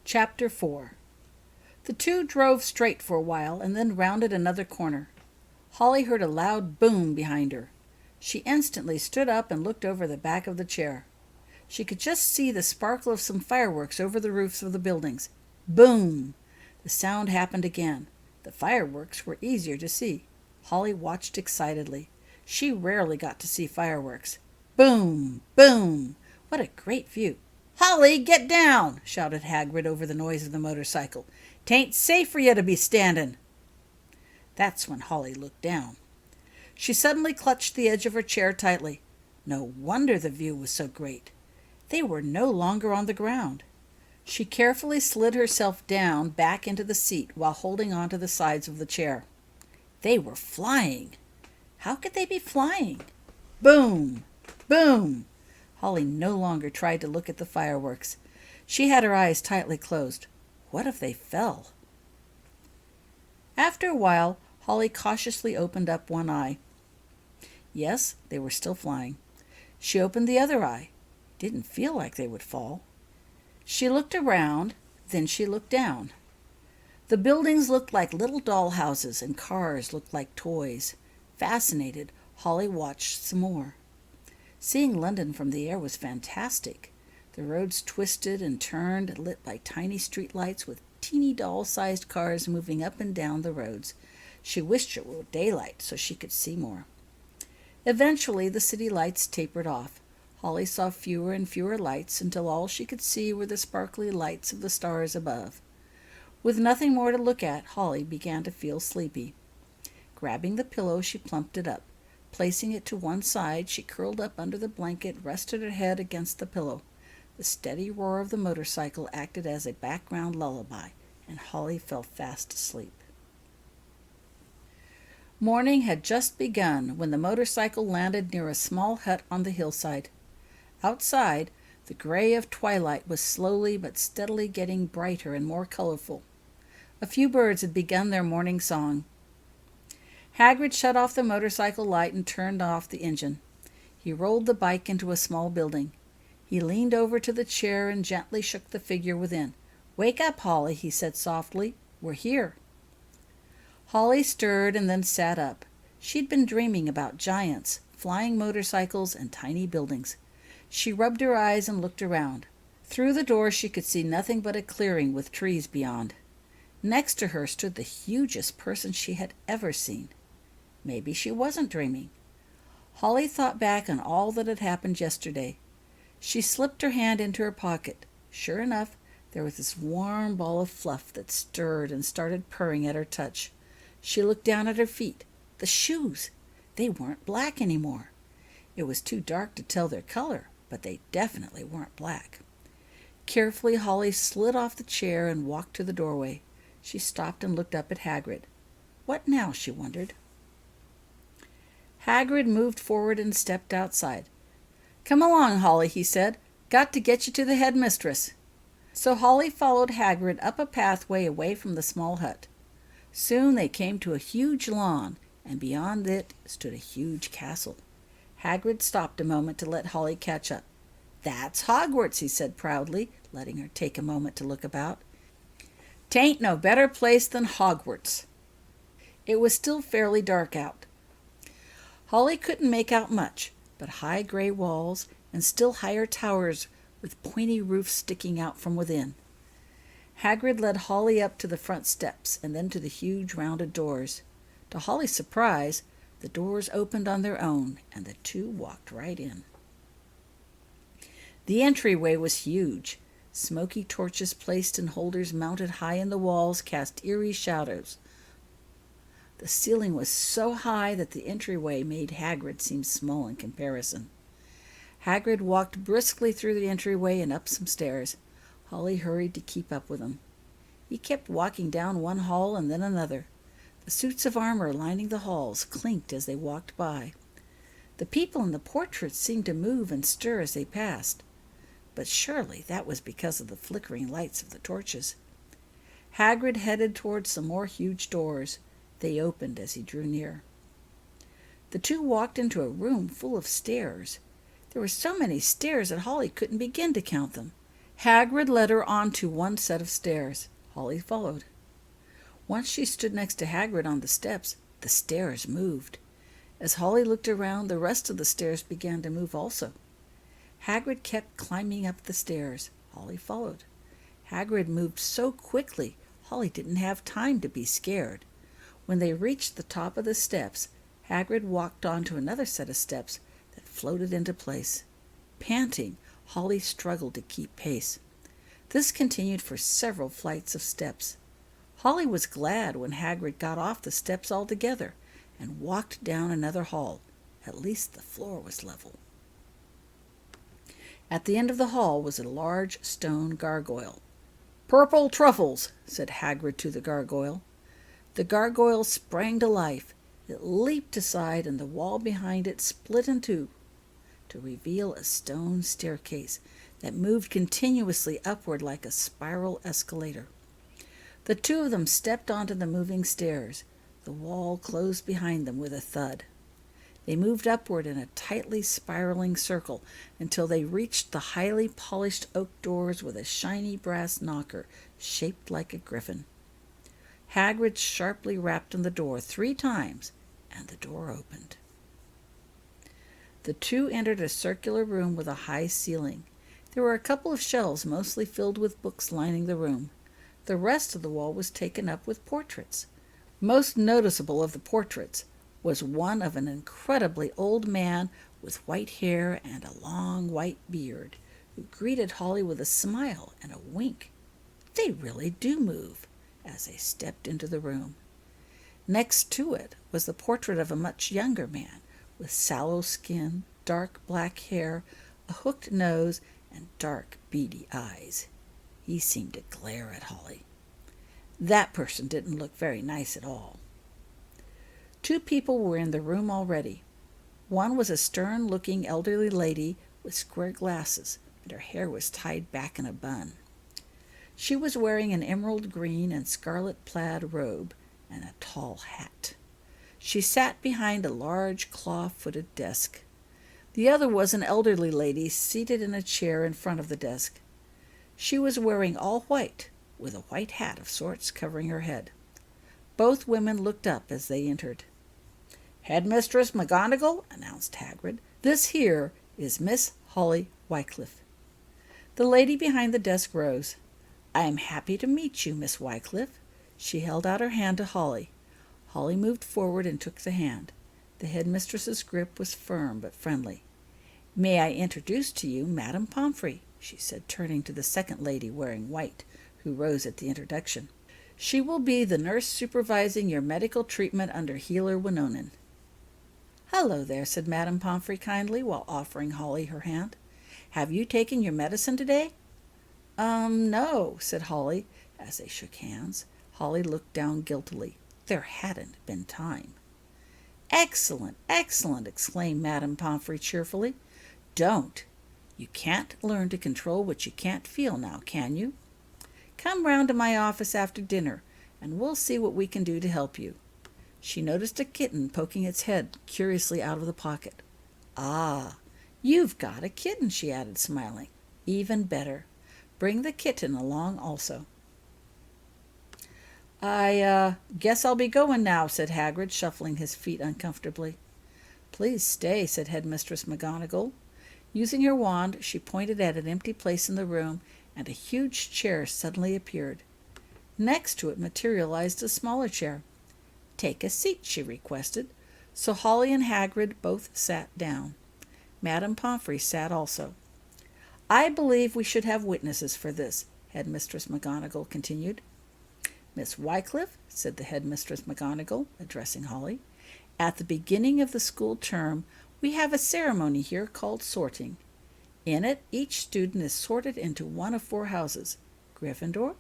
Chapter 4. The two drove straight for a while and then rounded another corner. Holly heard a loud boom behind her. She instantly stood up and looked over the back of the chair. She could just see the sparkle of some fireworks over the roofs of the buildings. Boom! The sound happened again. The fireworks were easier to see. Holly watched excitedly. She rarely got to see fireworks. Boom! Boom! What a great view! "Holly, get down!" shouted Hagrid over the noise of the motorcycle. "'Tain't safe for you to be standin'." That's when Holly looked down. She suddenly clutched the edge of her chair tightly. No wonder the view was so great. They were no longer on the ground. She carefully slid herself down back into the seat while holding on to the sides of the chair. They were flying. How could they be flying? Boom! Boom! Holly no longer tried to look at the fireworks. She had her eyes tightly closed. What if they fell? After a while, Holly cautiously opened up one eye. Yes, they were still flying. She opened the other eye. Didn't feel like they would fall. She looked around, then she looked down. The buildings looked like little doll houses and cars looked like toys. Fascinated, Holly watched some more. Seeing London from the air was fantastic. The roads twisted and turned, lit by tiny streetlights with teeny doll-sized cars moving up and down the roads. She wished it were daylight so she could see more. Eventually, the city lights tapered off. Holly saw fewer and fewer lights until all she could see were the sparkly lights of the stars above. With nothing more to look at, Holly began to feel sleepy. Grabbing the pillow, she plumped it up. Placing it to one side, she curled up under the blanket, rested her head against the pillow. The steady roar of the motorcycle acted as a background lullaby, and Holly fell fast asleep. Morning had just begun when the motorcycle landed near a small hut on the hillside. Outside, the gray of twilight was slowly but steadily getting brighter and more colorful. A few birds had begun their morning song. Hagrid shut off the motorcycle light and turned off the engine. He rolled the bike into a small building. He leaned over to the chair and gently shook the figure within. "Wake up, Holly," he said softly. "We're here." Holly stirred and then sat up. She'd been dreaming about giants, flying motorcycles, and tiny buildings. She rubbed her eyes and looked around. Through the door she could see nothing but a clearing with trees beyond. Next to her stood the hugest person she had ever seen. Maybe she wasn't dreaming. Holly thought back on all that had happened yesterday. She slipped her hand into her pocket. Sure enough, there was this warm ball of fluff that stirred and started purring at her touch. She looked down at her feet. The shoes! They weren't black anymore. It was too dark to tell their color, but they definitely weren't black. Carefully, Holly slid off the chair and walked to the doorway. She stopped and looked up at Hagrid. What now, she wondered. Hagrid moved forward and stepped outside. "Come along, Holly," he said. "Got to get you to the headmistress." So Holly followed Hagrid up a pathway away from the small hut. Soon they came to a huge lawn, and beyond it stood a huge castle. Hagrid stopped a moment to let Holly catch up. "That's Hogwarts," he said proudly, letting her take a moment to look about. "'Tain't no better place than Hogwarts." It was still fairly dark out. Holly couldn't make out much, but high gray walls and still higher towers with pointy roofs sticking out from within. Hagrid led Holly up to the front steps and then to the huge rounded doors. To Holly's surprise, the doors opened on their own, and the two walked right in. The entryway was huge. Smoky torches placed in holders mounted high in the walls cast eerie shadows. The ceiling was so high that the entryway made Hagrid seem small in comparison. Hagrid walked briskly through the entryway and up some stairs. Holly hurried to keep up with him. He kept walking down one hall and then another. The suits of armor lining the halls clinked as they walked by. The people in the portraits seemed to move and stir as they passed. But surely that was because of the flickering lights of the torches. Hagrid headed towards some more huge doors. They opened as he drew near. The two walked into a room full of stairs. There were so many stairs that Holly couldn't begin to count them. Hagrid led her on to one set of stairs. Holly followed. Once she stood next to Hagrid on the steps, the stairs moved. As Holly looked around, the rest of the stairs began to move also. Hagrid kept climbing up the stairs. Holly followed. Hagrid moved so quickly, Holly didn't have time to be scared. When they reached the top of the steps, Hagrid walked onto another set of steps that floated into place. Panting, Holly struggled to keep pace. This continued for several flights of steps. Holly was glad when Hagrid got off the steps altogether and walked down another hall. At least the floor was level. At the end of the hall was a large stone gargoyle. "Purple truffles," said Hagrid to the gargoyle. The gargoyle sprang to life. It leaped aside, and the wall behind it split in two to reveal a stone staircase that moved continuously upward like a spiral escalator. The two of them stepped onto the moving stairs. The wall closed behind them with a thud. They moved upward in a tightly spiraling circle until they reached the highly polished oak doors with a shiny brass knocker shaped like a griffin. Hagrid sharply rapped on the door 3 times, and the door opened. The two entered a circular room with a high ceiling. There were a couple of shelves mostly filled with books lining the room. The rest of the wall was taken up with portraits. Most noticeable of the portraits was one of an incredibly old man with white hair and a long white beard, who greeted Holly with a smile and a wink. They really do move, as they stepped into the room. Next to it was the portrait of a much younger man, with sallow skin, dark black hair, a hooked nose, and dark, beady eyes. He seemed to glare at Holly. That person didn't look very nice at all. 2 people were in the room already. One was a stern-looking elderly lady with square glasses, and her hair was tied back in a bun. She was wearing an emerald green and scarlet plaid robe and a tall hat. She sat behind a large claw-footed desk. The other was an elderly lady seated in a chair in front of the desk. She was wearing all white, with a white hat of sorts covering her head. Both women looked up as they entered. "Headmistress McGonagall," announced Hagrid. "This here is Miss Holly Wycliffe." The lady behind the desk rose. "I am happy to meet you, Miss Wycliffe." She held out her hand to Holly. Holly moved forward and took the hand. The headmistress's grip was firm but friendly. "May I introduce to you Madame Pomfrey," she said, turning to the second lady wearing white, who rose at the introduction. "She will be the nurse supervising your medical treatment under Healer Winonan." "Hello there," said Madame Pomfrey kindly, while offering Holly her hand. "Have you taken your medicine today?" No," said Holly, as they shook hands. Holly looked down guiltily. There hadn't been time. "Excellent, excellent," exclaimed Madame Pomfrey cheerfully. "Don't. You can't learn to control what you can't feel now, can you? Come round to my office after dinner, and we'll see what we can do to help you." She noticed a kitten poking its head curiously out of the pocket. "Ah, you've got a kitten," she added, smiling. "Even better. Bring the kitten along also." I guess I'll be going now," said Hagrid, shuffling his feet uncomfortably. "Please stay," said Headmistress McGonagall. Using her wand, she pointed at an empty place in the room, and a huge chair suddenly appeared. Next to it materialized a smaller chair. "Take a seat," she requested. So Holly and Hagrid both sat down. Madame Pomfrey sat also. "I believe we should have witnesses for this," Headmistress McGonagall continued. "Miss Wycliffe," said the Headmistress McGonagall, addressing Holly, "at the beginning of the school term we have a ceremony here called sorting. In it, each student is sorted into one of 4 houses: Gryffindor,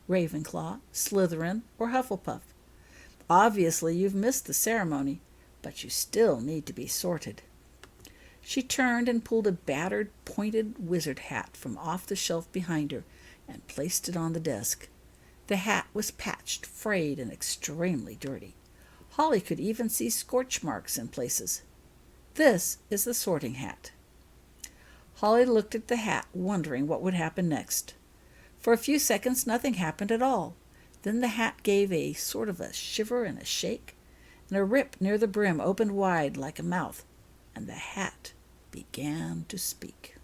Ravenclaw, Slytherin, or Hufflepuff. Obviously, you've missed the ceremony, but you still need to be sorted." She turned and pulled a battered, pointed wizard hat from off the shelf behind her and placed it on the desk. The hat was patched, frayed, and extremely dirty. Holly could even see scorch marks in places. "This is the sorting hat." Holly looked at the hat, wondering what would happen next. For a few seconds nothing happened at all. Then the hat gave a sort of a shiver and a shake, and a rip near the brim opened wide like a mouth, and the hat began to speak.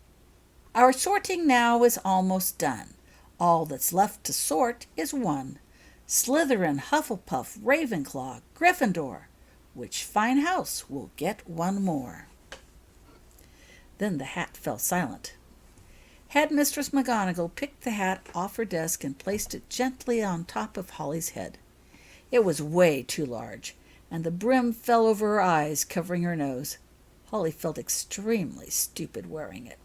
Our sorting now is almost done. All that's left to sort is one. Slytherin, Hufflepuff, Ravenclaw, Gryffindor. Which fine house will get one more? Then the hat fell silent. Headmistress McGonagall picked the hat off her desk and placed it gently on top of Holly's head. It was way too large, and the brim fell over her eyes, covering her nose. Holly felt extremely stupid wearing it.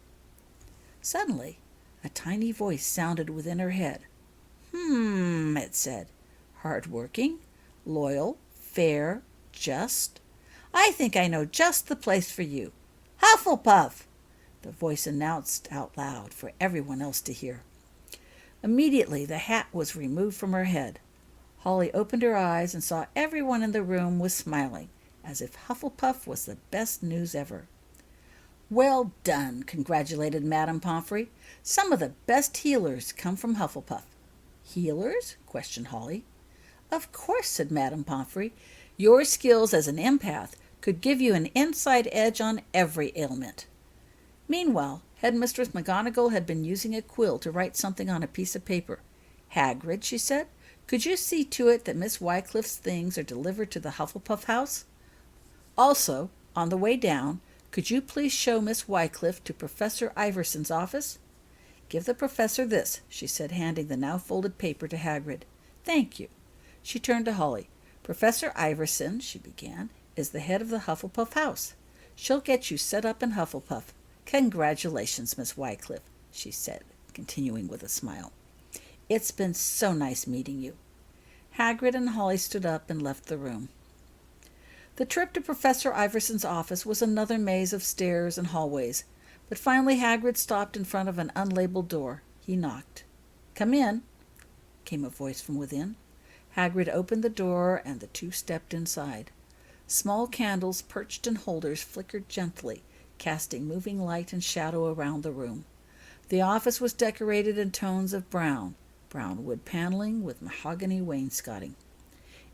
Suddenly, a tiny voice sounded within her head. It said. Hard-working, loyal, fair, just. I think I know just the place for you. Hufflepuff! The voice announced out loud for everyone else to hear. Immediately the hat was removed from her head. Holly opened her eyes and saw everyone in the room was smiling, as if Hufflepuff was the best news ever. Well done, congratulated Madame Pomfrey. Some of the best healers come from Hufflepuff. Healers? questioned Holly. Of course, said Madame Pomfrey. Your skills as an empath could give you an inside edge on every ailment. Meanwhile, Headmistress McGonagall had been using a quill to write something on a piece of paper. Hagrid, she said, could you see to it that Miss Wycliffe's things are delivered to the Hufflepuff house? Also, on the way down, could you please show Miss Wycliffe to Professor Iverson's office? Give the professor this, she said, handing the now folded paper to Hagrid. Thank you. She turned to Holly. Professor Iverson, she began, is the head of the Hufflepuff house. She'll get you set up in Hufflepuff. Congratulations, Miss Wycliffe, she said, continuing with a smile. It's been so nice meeting you. Hagrid and Holly stood up and left the room. The trip to Professor Iverson's office was another maze of stairs and hallways, but finally Hagrid stopped in front of an unlabeled door. He knocked. Come in, came a voice from within. Hagrid opened the door, and the two stepped inside. Small candles perched in holders flickered gently, casting moving light and shadow around the room. The office was decorated in tones of brown wood paneling with mahogany wainscoting.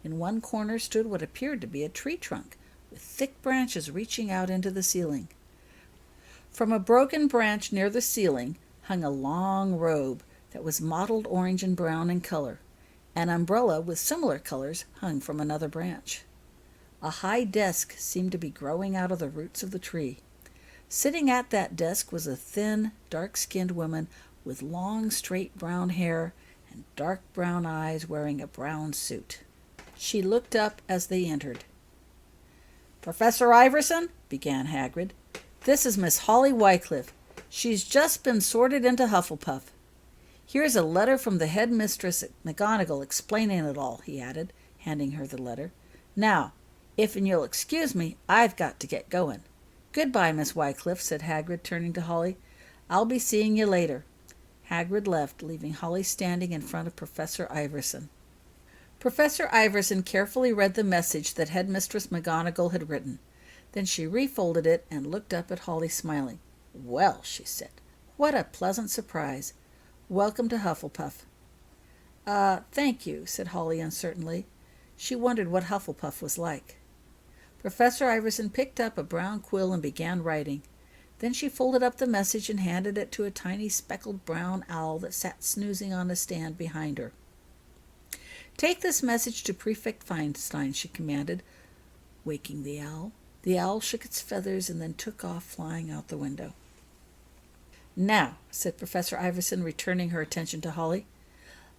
In one corner stood what appeared to be a tree trunk, with thick branches reaching out into the ceiling. From a broken branch near the ceiling hung a long robe that was mottled orange and brown in color. An umbrella with similar colors hung from another branch. A high desk seemed to be growing out of the roots of the tree. Sitting at that desk was a thin, dark-skinned woman with long, straight brown hair and dark brown eyes, wearing a brown suit. She looked up as they entered. Professor Iverson, began Hagrid, this is Miss Holly Wycliffe. She's just been sorted into Hufflepuff. Here's a letter from the headmistress McGonagall explaining it all, he added, handing her the letter. Now, if you'll excuse me, I've got to get going. Goodbye, Miss Wycliffe, said Hagrid, turning to Holly. I'll be seeing you later. Hagrid left, leaving Holly standing in front of Professor Iverson. Professor Iverson carefully read the message that Headmistress McGonagall had written. Then she refolded it and looked up at Holly, smiling. Well, she said, what a pleasant surprise. Welcome to Hufflepuff. Thank you, said Holly uncertainly. She wondered what Hufflepuff was like. Professor Iverson picked up a brown quill and began writing. Then she folded up the message and handed it to a tiny speckled brown owl that sat snoozing on a stand behind her. Take this message to Prefect Feinstein, she commanded, waking the owl. The owl shook its feathers and then took off, flying out the window. Now, said Professor Iverson, returning her attention to Holly,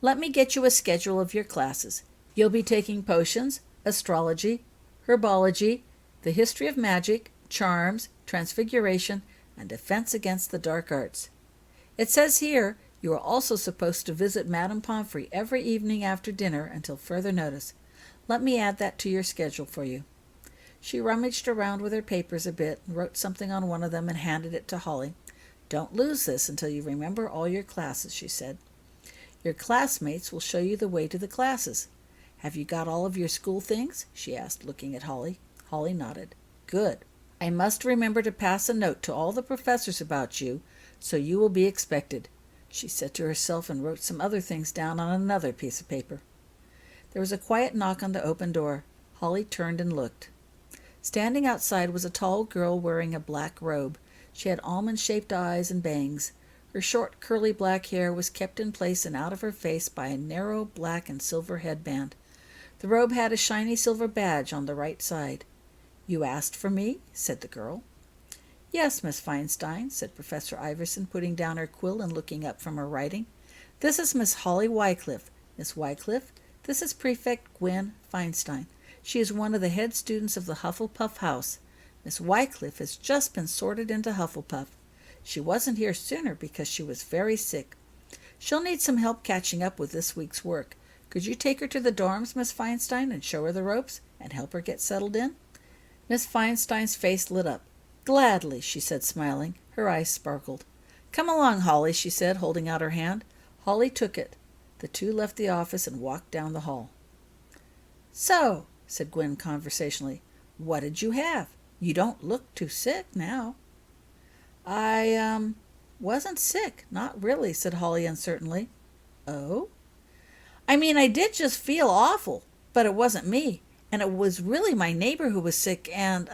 let me get you a schedule of your classes. You'll be taking potions, astrology, herbology, the history of magic, charms, transfiguration, and defense against the dark arts. It says here you are also supposed to visit Madame Pomfrey every evening after dinner until further notice. Let me add that to your schedule for you. She rummaged around with her papers a bit and wrote something on one of them and handed it to Holly. Don't lose this until you remember all your classes, she said. Your classmates will show you the way to the classes. Have you got all of your school things? She asked, looking at Holly. Holly nodded. Good. I must remember to pass a note to all the professors about you, so you will be expected. she said to herself, and wrote some other things down on another piece of paper. There was a quiet knock on the open door. Holly turned and looked. Standing outside was a tall girl wearing a black robe. She had almond-shaped eyes and bangs. Her short, curly black hair was kept in place and out of her face by a narrow black and silver headband. The robe had a shiny silver badge on the right side. "You asked for me?" said the girl. "Yes, Miss Feinstein," said Professor Iverson, putting down her quill and looking up from her writing. "This is Miss Holly Wycliffe. Miss Wycliffe, this is Prefect Gwen Feinstein. She is one of the head students of the Hufflepuff House. Miss Wycliffe has just been sorted into Hufflepuff. She wasn't here sooner because she was very sick. She'll need some help catching up with this week's work. Could you take her to the dorms, Miss Feinstein, and show her the ropes, and help her get settled in?" Miss Feinstein's face lit up. "Gladly," she said, smiling. Her eyes sparkled. "Come along, Holly," she said, holding out her hand. Holly took it. The two left the office and walked down the hall. "So," said Gwen conversationally, "what did you have? You don't look too sick now." I wasn't sick, not really," said Holly uncertainly. "Oh?" "I mean, I did just feel awful, but it wasn't me, and it was really my neighbor who was sick, and,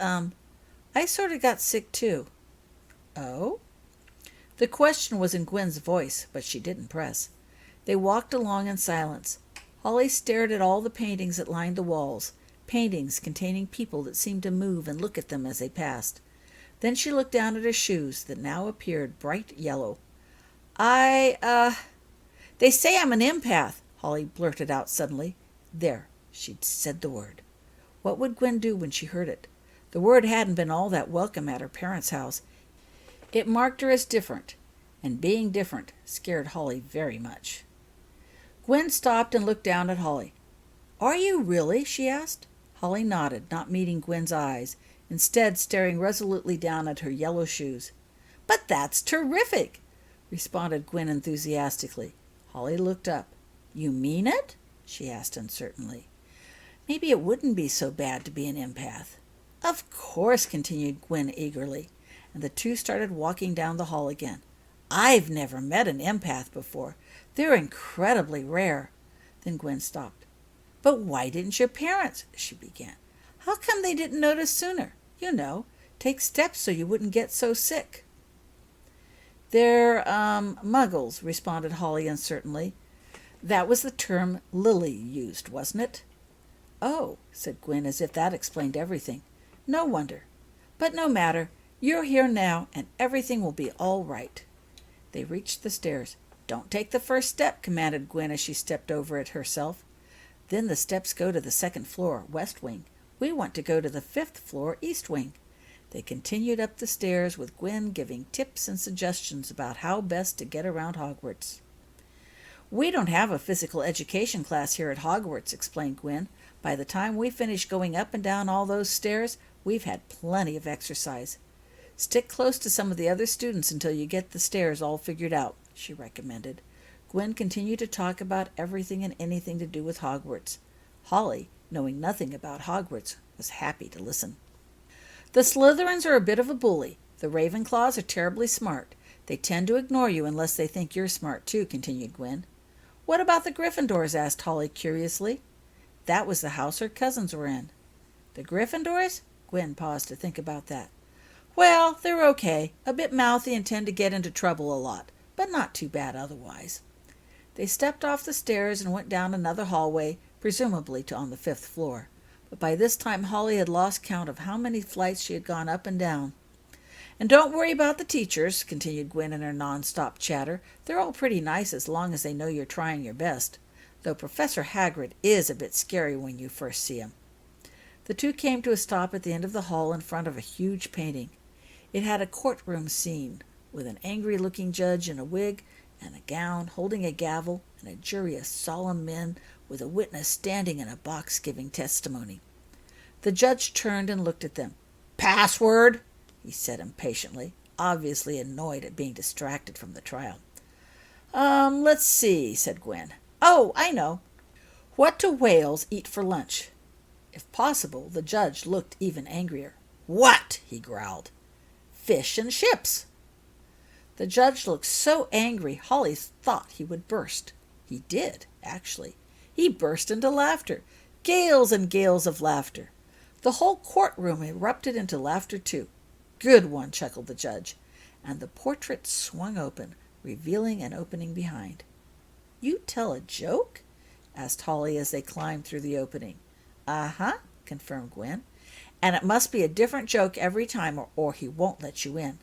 I sort of got sick too." "Oh?" The question was in Gwen's voice, but she didn't press. They walked along in silence. Holly stared at all the paintings that lined the walls, paintings containing people that seemed to move and look at them as they passed. Then she looked down at her shoes that now appeared bright yellow. They say I'm an empath," Holly blurted out suddenly. There, she'd said the word. What would Gwen do when she heard it? The word hadn't been all that welcome at her parents' house. It marked her as different, and being different scared Holly very much. Gwen stopped and looked down at Holly. "Are you really?" she asked. Holly nodded, not meeting Gwen's eyes, instead staring resolutely down at her yellow shoes. "But that's terrific!" responded Gwen enthusiastically. Holly looked up. "You mean it?" she asked uncertainly. "Maybe it wouldn't be so bad to be an empath." "Of course," continued Gwen eagerly, and the two started walking down the hall again. "I've never met an empath before. They're incredibly rare." Then Gwen stopped. "But why didn't your parents?" she began. "How come they didn't notice sooner? You know, take steps so you wouldn't get so sick." "They're, muggles," responded Holly uncertainly. "That was the term Lily used, wasn't it?" "Oh," said Gwen, as if that explained everything. "No wonder. But no matter. You're here now, and everything will be all right." They reached the stairs. "Don't take the first step," commanded Gwen as she stepped over it herself. "Then the steps go to the second floor, west wing. We want to go to the 5th floor, east wing." They continued up the stairs, with Gwen giving tips and suggestions about how best to get around Hogwarts. "We don't have a physical education class here at Hogwarts," explained Gwen. "By the time we finish going up and down all those stairs, we've had plenty of exercise. Stick close to some of the other students until you get the stairs all figured out," she recommended. Gwen continued to talk about everything and anything to do with Hogwarts. Holly, knowing nothing about Hogwarts, was happy to listen. "The Slytherins are a bit of a bully. The Ravenclaws are terribly smart. They tend to ignore you unless they think you're smart too," continued Gwen. "What about the Gryffindors?" asked Holly curiously. That was the house her cousins were in. "The Gryffindors?" Gwen paused to think about that. "Well, they're okay. A bit mouthy and tend to get into trouble a lot, but not too bad otherwise." They stepped off the stairs and went down another hallway, presumably on the 5th floor. But by this time Holly had lost count of how many flights she had gone up and down. "And don't worry about the teachers," continued Gwen in her non-stop chatter. "They're all pretty nice as long as they know you're trying your best. Though Professor Hagrid is a bit scary when you first see him." The two came to a stop at the end of the hall in front of a huge painting. It had a courtroom scene, with an angry-looking judge in a wig and a gown, holding a gavel, and a jury of solemn men, with a witness standing in a box giving testimony. The judge turned and looked at them. "Password," he said impatiently, obviously annoyed at being distracted from the trial. Let's see," said Gwen. "Oh, I know. What do whales eat for lunch?" If possible, the judge looked even angrier. "What?" he growled. "Fish and chips." The judge looked so angry Holly thought he would burst. He did, actually. He burst into laughter, gales and gales of laughter. The whole courtroom erupted into laughter too. "Good one," chuckled the judge, and the portrait swung open, revealing an opening behind. "You tell a joke?" asked Holly as they climbed through the opening. "Uh-huh," confirmed Gwen, "and it must be a different joke every time or he won't let you in."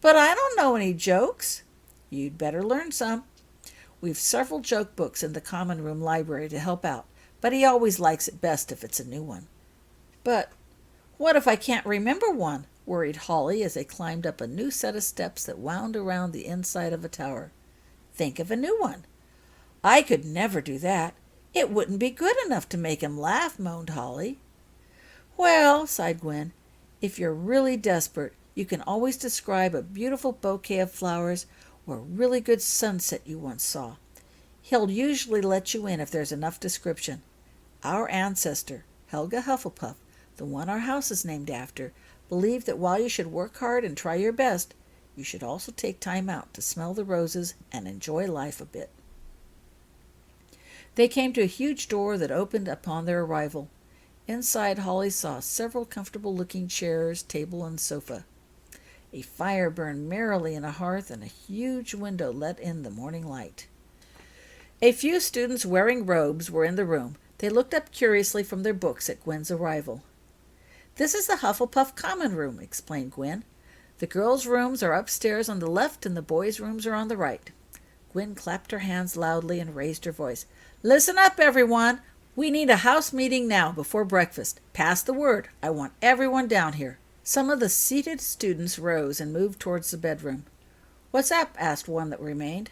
"But I don't know any jokes." "You'd better learn some. We've several joke books in the common room library to help out, but he always likes it best if it's a new one." "But what if I can't remember one?" worried Holly as they climbed up a new set of steps that wound around the inside of a tower. "Think of a new one." "I could never do that. It wouldn't be good enough to make him laugh," moaned Holly. "Well," sighed Gwen, "if you're really desperate, you can always describe a beautiful bouquet of flowers or a really good sunset you once saw. He'll usually let you in if there's enough description. Our ancestor, Helga Hufflepuff, the one our house is named after, believed that while you should work hard and try your best, you should also take time out to smell the roses and enjoy life a bit." They came to a huge door that opened upon their arrival. Inside, Holly saw several comfortable-looking chairs, table, and sofa. A fire burned merrily in a hearth, and a huge window let in the morning light. A few students wearing robes were in the room. They looked up curiously from their books at Gwen's arrival. "This is the Hufflepuff Common Room," explained Gwen. "The girls' rooms are upstairs on the left, and the boys' rooms are on the right." Gwen clapped her hands loudly and raised her voice. "Listen up, everyone! We need a house meeting now, before breakfast. Pass the word. I want everyone down here." Some of the seated students rose and moved towards the bedroom. "What's up?" asked one that remained.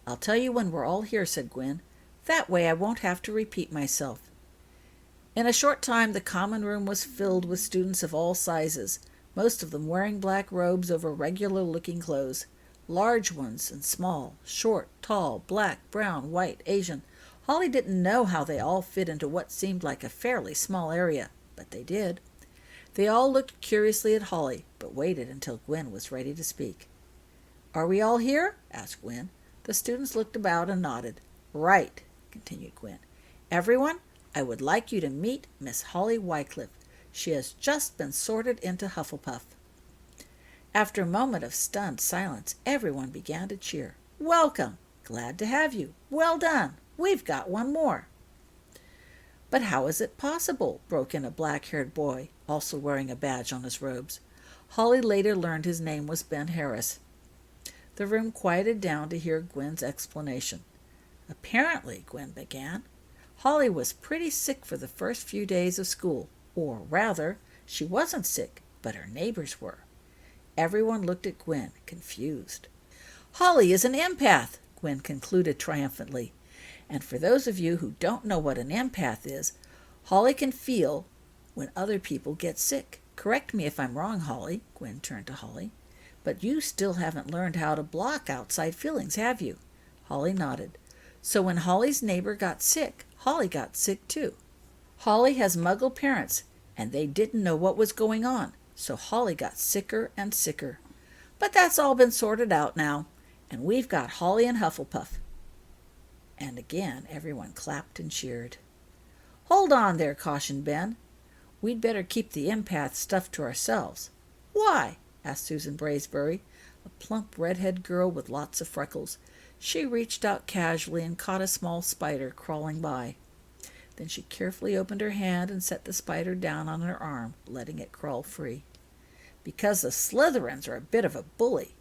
"I'll tell you when we're all here," said Gwen. "That way I won't have to repeat myself." In a short time the common room was filled with students of all sizes, most of them wearing black robes over regular-looking clothes, large ones and small, short, tall, black, brown, white, Asian. Holly didn't know how they all fit into what seemed like a fairly small area, but they did. They all looked curiously at Holly, but waited until Gwen was ready to speak. "Are we all here?" asked Gwen. The students looked about and nodded. "Right," continued Gwen. "Everyone, I would like you to meet Miss Holly Wycliffe. She has just been sorted into Hufflepuff." After a moment of stunned silence, everyone began to cheer. "Welcome! Glad to have you! Well done! We've got one more!" "But how is it possible?" broke in a black-haired boy, also wearing a badge on his robes. Holly later learned his name was Ben Harris. The room quieted down to hear Gwen's explanation. "Apparently," Gwen began, "Holly was pretty sick for the first few days of school. Or, rather, she wasn't sick, but her neighbors were." Everyone looked at Gwen, confused. "Holly is an empath," Gwen concluded triumphantly. "And for those of you who don't know what an empath is, Holly can feel when other people get sick. Correct me if I'm wrong, Holly." Gwen turned to Holly. "But you still haven't learned how to block outside feelings, have you?" Holly nodded. "So when Holly's neighbor got sick, Holly got sick too. Holly has Muggle parents, and they didn't know what was going on, so Holly got sicker and sicker. But that's all been sorted out now, and we've got Holly and Hufflepuff." And again everyone clapped and cheered. "Hold on there," cautioned Ben. "We'd better keep the empath stuff to ourselves." "Why?" asked Susan Braesbury, a plump red-haired girl with lots of freckles. She reached out casually and caught a small spider crawling by. Then she carefully opened her hand and set the spider down on her arm, letting it crawl free. "Because the Slytherins are a bit of a bully.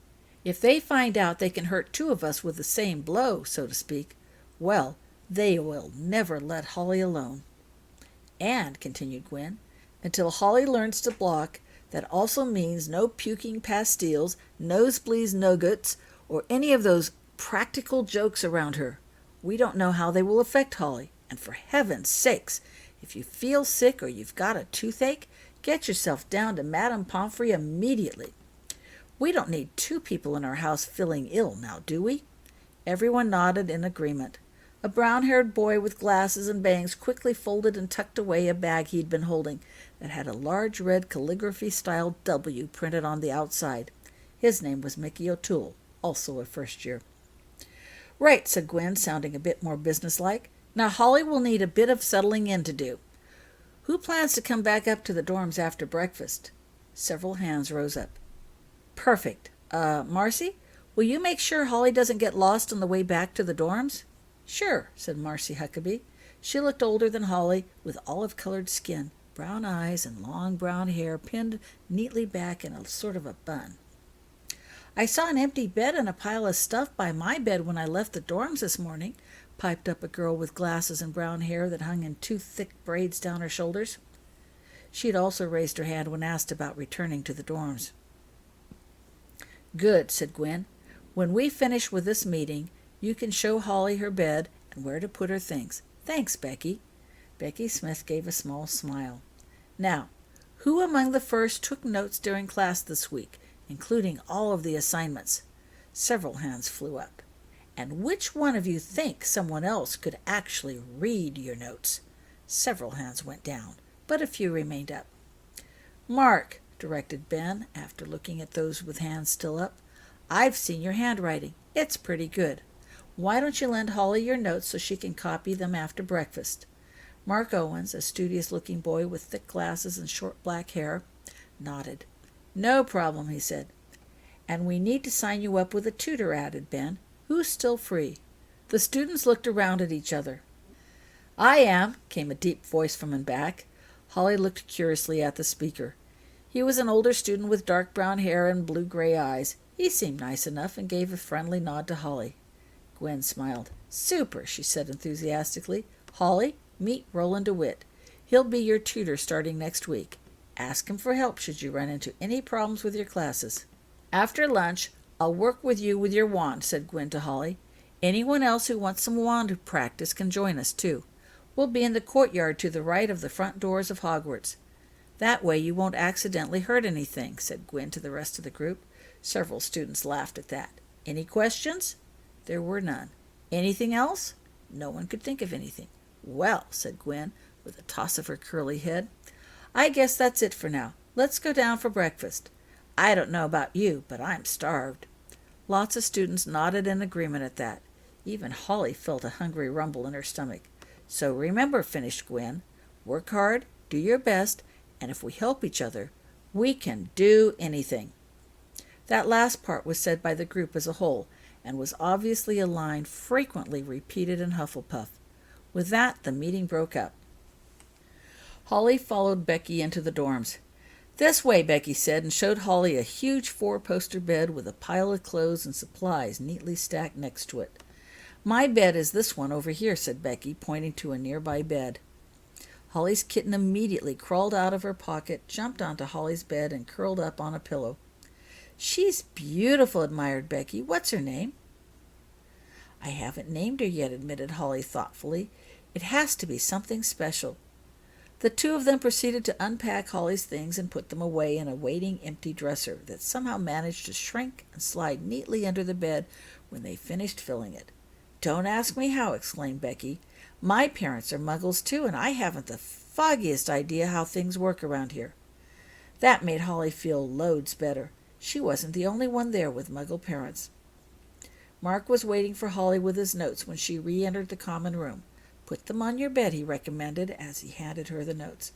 If they find out they can hurt two of us with the same blow, so to speak, well, they will never let Holly alone." "And," continued Gwen, "until Holly learns to block, that also means no puking pastilles, nosebleeds nuggets, or any of those practical jokes around her. We don't know how they will affect Holly, and for heaven's sakes, if you feel sick or you've got a toothache, get yourself down to Madame Pomfrey immediately. We don't need two people in our house feeling ill now, do we?" Everyone nodded in agreement. A brown-haired boy with glasses and bangs quickly folded and tucked away a bag he'd been holding that had a large red calligraphy-style W printed on the outside. His name was Mickey O'Toole, also a first year. Right, said Gwen, sounding a bit more businesslike. Now Holly will need a bit of settling in to do. Who plans to come back up to the dorms after breakfast? Several hands rose up. Perfect. Marcy, will you make sure Holly doesn't get lost on the way back to the dorms? Sure, said Marcy Huckabee. She looked older than Holly, with olive-colored skin, brown eyes, and long brown hair pinned neatly back in a sort of a bun. I saw an empty bed and a pile of stuff by my bed when I left the dorms this morning, piped up a girl with glasses and brown hair that hung in two thick braids down her shoulders. She had also raised her hand when asked about returning to the dorms. Good, said Gwen. When we finish with this meeting, you can show Holly her bed and where to put her things. Thanks, Becky. Becky Smith gave a small smile. Now, who among the first took notes during class this week, including all of the assignments? Several hands flew up. And which one of you think someone else could actually read your notes? Several hands went down, but a few remained up. Mark, directed Ben, after looking at those with hands still up, I've seen your handwriting. It's pretty good. Why don't you lend Holly your notes so she can copy them after breakfast? Mark Owens, a studious-looking boy with thick glasses and short black hair, nodded. No problem, he said. And we need to sign you up with a tutor, added Ben. Who's still free? The students looked around at each other. I am, came a deep voice from in back. Holly looked curiously at the speaker. He was an older student with dark brown hair and blue-gray eyes. He seemed nice enough and gave a friendly nod to Holly. Gwen smiled. Super, she said enthusiastically. Holly, meet Roland DeWitt. He'll be your tutor starting next week. Ask him for help should you run into any problems with your classes. After lunch, I'll work with you with your wand, said Gwen to Holly. Anyone else who wants some wand practice can join us, too. We'll be in the courtyard to the right of the front doors of Hogwarts. That way you won't accidentally hurt anything, said Gwen to the rest of the group. Several students laughed at that. Any questions? There were none. Anything else? No one could think of anything. Well, said Gwen, with a toss of her curly head, I guess that's it for now. Let's go down for breakfast. I don't know about you, but I'm starved. Lots of students nodded in agreement at that. Even Holly felt a hungry rumble in her stomach. So remember, finished Gwen, work hard, do your best, and if we help each other, we can do anything. That last part was said by the group as a whole, and was obviously a line frequently repeated in Hufflepuff. With that, the meeting broke up. Holly followed Becky into the dorms. This way, Becky said, and showed Holly a huge 4-poster bed with a pile of clothes and supplies neatly stacked next to it. My bed is this one over here, said Becky, pointing to a nearby bed. Holly's kitten immediately crawled out of her pocket, jumped onto Holly's bed, and curled up on a pillow. She's beautiful, admired Becky. What's her name? I haven't named her yet, admitted Holly thoughtfully. It has to be something special. The two of them proceeded to unpack Holly's things and put them away in a waiting empty dresser that somehow managed to shrink and slide neatly under the bed when they finished filling it. Don't ask me how, exclaimed Becky. My parents are Muggles too, and I haven't the foggiest idea how things work around here. That made Holly feel loads better. She wasn't the only one there with Muggle parents. Mark was waiting for Holly with his notes when she re-entered the common room. Put them on your bed, he recommended, as he handed her the notes.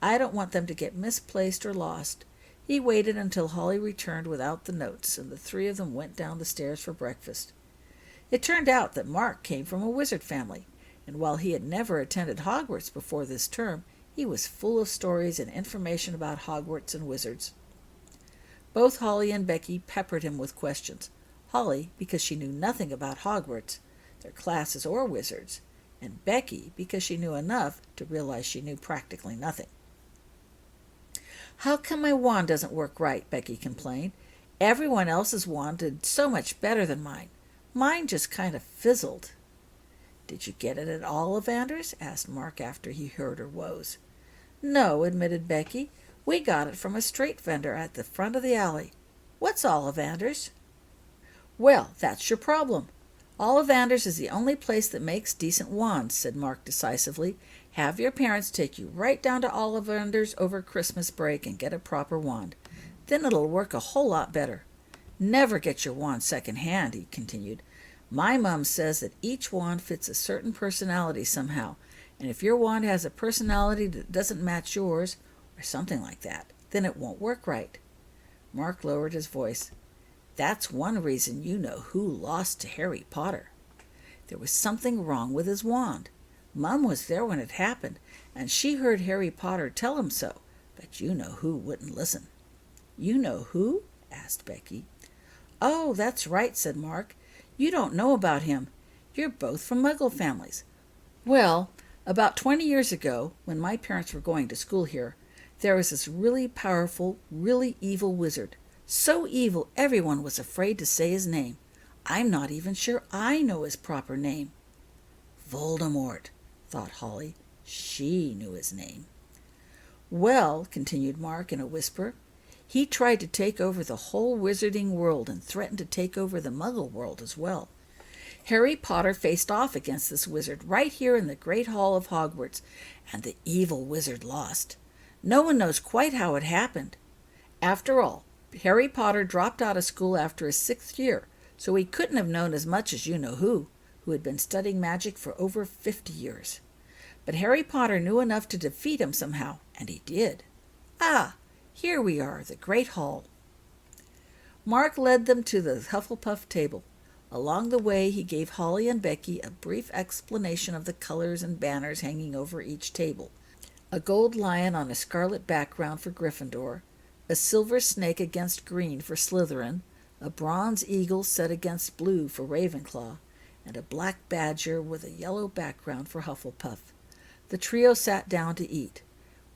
I don't want them to get misplaced or lost. He waited until Holly returned without the notes, and the three of them went down the stairs for breakfast. It turned out that Mark came from a wizard family, and while he had never attended Hogwarts before this term, he was full of stories and information about Hogwarts and wizards. Both Holly and Becky peppered him with questions. Holly, because she knew nothing about Hogwarts, their classes, or wizards, and Becky, because she knew enough to realize she knew practically nothing. How come my wand doesn't work right? Becky complained. Everyone else's wand did so much better than mine. Mine just kind of fizzled. Did you get it at Ollivanders? Asked Mark after he heard her woes. No, admitted Becky. We got it from a street vendor at the front of the alley. What's Ollivanders? Well, that's your problem. Ollivanders is the only place that makes decent wands, said Mark decisively. Have your parents take you right down to Ollivanders over Christmas break and get a proper wand. Then it'll work a whole lot better. Never get your wand second-hand, he continued. My mom says that each wand fits a certain personality somehow, and if your wand has a personality that doesn't match yours, or something like that, then it won't work right. Mark lowered his voice. That's one reason you know who lost to Harry Potter. There was something wrong with his wand. Mum was there when it happened, and she heard Harry Potter tell him so, but you know who wouldn't listen. You know who? Asked Becky. Oh, that's right, said Mark. You don't know about him. You're both from Muggle families. Well, about 20 years ago, when my parents were going to school here, there was this really powerful, really evil wizard. So evil everyone was afraid to say his name. I'm not even sure I know his proper name. Voldemort, thought Holly. She knew his name. Well, continued Mark in a whisper, he tried to take over the whole wizarding world and threatened to take over the Muggle world as well. Harry Potter faced off against this wizard right here in the Great Hall of Hogwarts, and the evil wizard lost. No one knows quite how it happened. After all, Harry Potter dropped out of school after his 6th year, so he couldn't have known as much as you-know-who had been studying magic for over 50 years. But Harry Potter knew enough to defeat him somehow, and he did. Ah, here we are, the Great Hall. Mark led them to the Hufflepuff table. Along the way, he gave Holly and Becky a brief explanation of the colors and banners hanging over each table. A gold lion on a scarlet background for Gryffindor, a silver snake against green for Slytherin, a bronze eagle set against blue for Ravenclaw, and a black badger with a yellow background for Hufflepuff. The trio sat down to eat.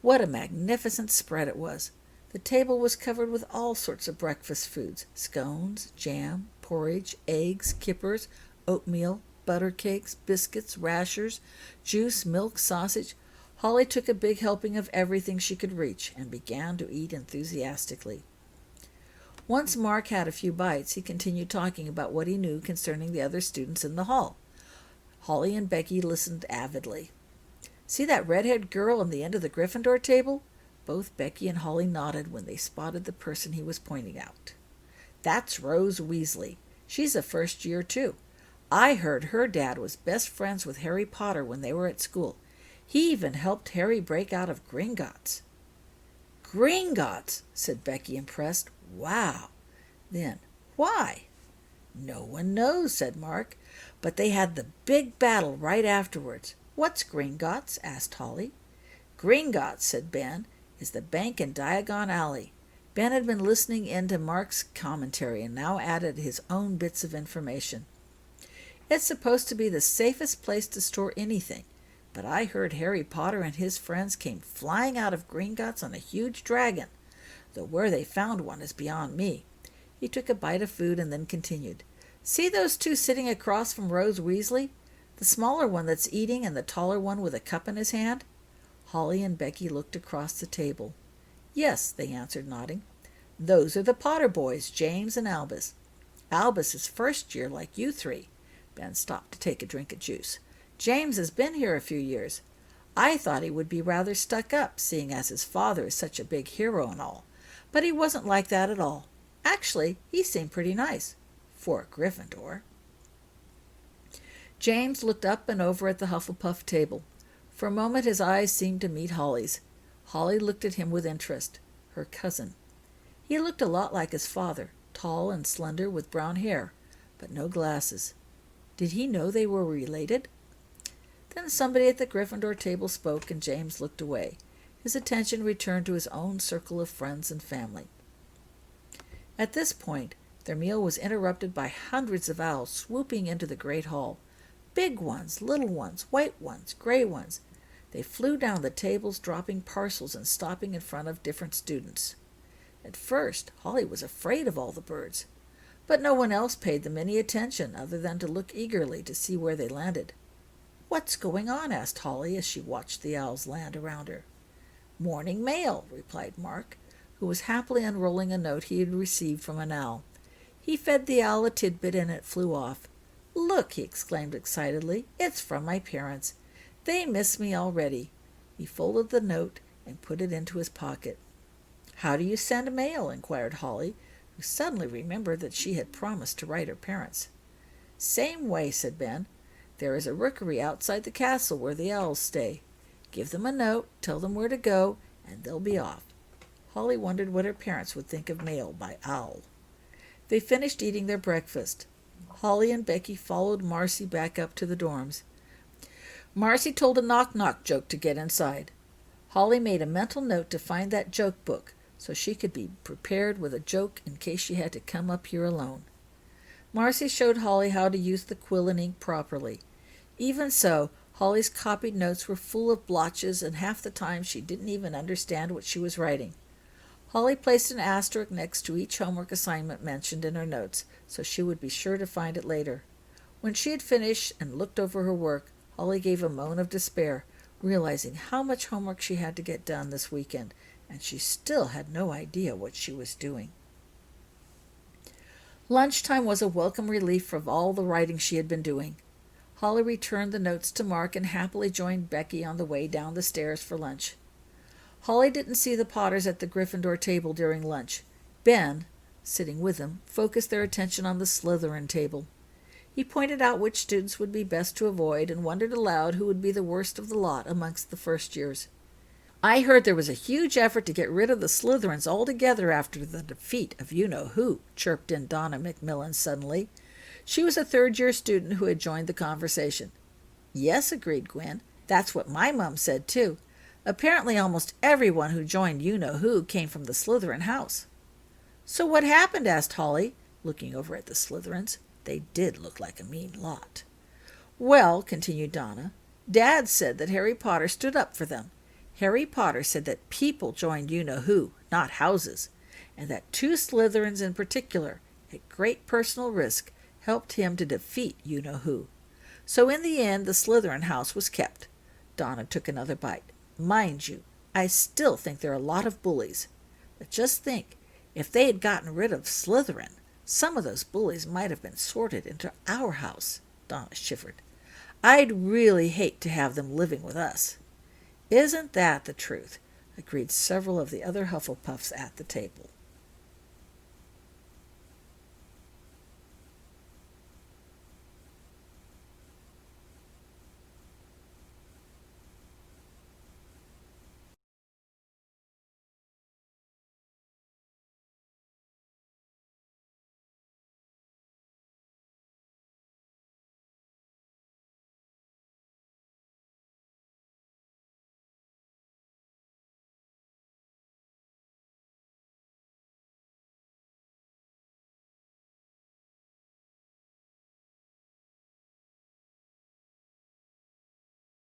What a magnificent spread it was! The table was covered with all sorts of breakfast foods, scones, jam, porridge, eggs, kippers, oatmeal, butter cakes, biscuits, rashers, juice, milk, sausage. Holly took a big helping of everything she could reach and began to eat enthusiastically. Once Mark had a few bites, he continued talking about what he knew concerning the other students in the hall. Holly and Becky listened avidly. See that red-haired girl on the end of the Gryffindor table? Both Becky and Holly nodded when they spotted the person he was pointing out. That's Rose Weasley. She's a first year, too. I heard her dad was best friends with Harry Potter when they were at school. He even helped Harry break out of Gringotts. Gringotts, said Becky, impressed. Wow. Then, why? No one knows, said Mark, but they had the big battle right afterwards. What's Gringotts? Asked Holly. Gringotts, said Ben, is the bank in Diagon Alley. Ben had been listening in to Mark's commentary and now added his own bits of information. It's supposed to be the safest place to store anything, but I heard Harry Potter and his friends came flying out of Gringotts on a huge dragon, though where they found one is beyond me. He took a bite of food and then continued. See those two sitting across from Rose Weasley? The smaller one that's eating and the taller one with a cup in his hand? Holly and Becky looked across the table. Yes, they answered, nodding. Those are the Potter boys, James and Albus. Albus is first year like you three. Ben stopped to take a drink of juice. James has been here a few years. I thought he would be rather stuck up, seeing as his father is such a big hero and all. But he wasn't like that at all. Actually, he seemed pretty nice. For a Gryffindor. James looked up and over at the Hufflepuff table. For a moment his eyes seemed to meet Holly's. Holly looked at him with interest. Her cousin. He looked a lot like his father, tall and slender with brown hair, but no glasses. Did he know they were related? Then somebody at the Gryffindor table spoke, and James looked away. His attention returned to his own circle of friends and family. At this point, their meal was interrupted by hundreds of owls swooping into the great hall. Big ones, little ones, white ones, gray ones. They flew down the tables, dropping parcels and stopping in front of different students. At first, Holly was afraid of all the birds, but no one else paid them any attention other than to look eagerly to see where they landed. What's going on? Asked Holly as she watched the owls land around her. Morning mail, replied Mark, who was happily unrolling a note he had received from an owl. He fed the owl a tidbit and it flew off. Look, he exclaimed excitedly, it's from my parents. They miss me already. He folded the note and put it into his pocket. How do you send mail? Inquired Holly, who suddenly remembered that she had promised to write her parents. "Same way," said Ben. "There is a rookery outside the castle where the owls stay. Give them a note, tell them where to go, and they'll be off." Holly wondered what her parents would think of mail by owl. They finished eating their breakfast. Holly and Becky followed Marcy back up to the dorms. Marcy told a knock-knock joke to get inside. Holly made a mental note to find that joke book so she could be prepared with a joke in case she had to come up here alone. Marcy showed Holly how to use the quill and ink properly. Even so, Holly's copied notes were full of blotches, and half the time she didn't even understand what she was writing. Holly placed an asterisk next to each homework assignment mentioned in her notes, so she would be sure to find it later. When she had finished and looked over her work, Holly gave a moan of despair, realizing how much homework she had to get done this weekend, and she still had no idea what she was doing. Lunchtime was a welcome relief from all the writing she had been doing. Holly returned the notes to Mark and happily joined Becky on the way down the stairs for lunch. Holly didn't see the Potters at the Gryffindor table during lunch. Ben, sitting with them, focused their attention on the Slytherin table. He pointed out which students would be best to avoid and wondered aloud who would be the worst of the lot amongst the first years. "I heard there was a huge effort to get rid of the Slytherins altogether after the defeat of you-know-who," chirped in Donna Macmillan suddenly. She was a third-year student who had joined the conversation. "Yes," agreed Gwen. "That's what my mum said, too. Apparently almost everyone who joined you-know-who came from the Slytherin house." "So what happened?" asked Holly, looking over at the Slytherins. They did look like a mean lot. "Well," continued Donna, "Dad said that Harry Potter stood up for them. Harry Potter said that people joined you-know-who, not houses, and that 2 Slytherins in particular, at great personal risk, helped him to defeat you-know-who. So in the end, the Slytherin house was kept." Donna took another bite. "Mind you, I still think there are a lot of bullies. But just think, if they had gotten rid of Slytherin, some of those bullies might have been sorted into our house." Donna shivered. "I'd really hate to have them living with us." "Isn't that the truth?" agreed several of the other Hufflepuffs at the table.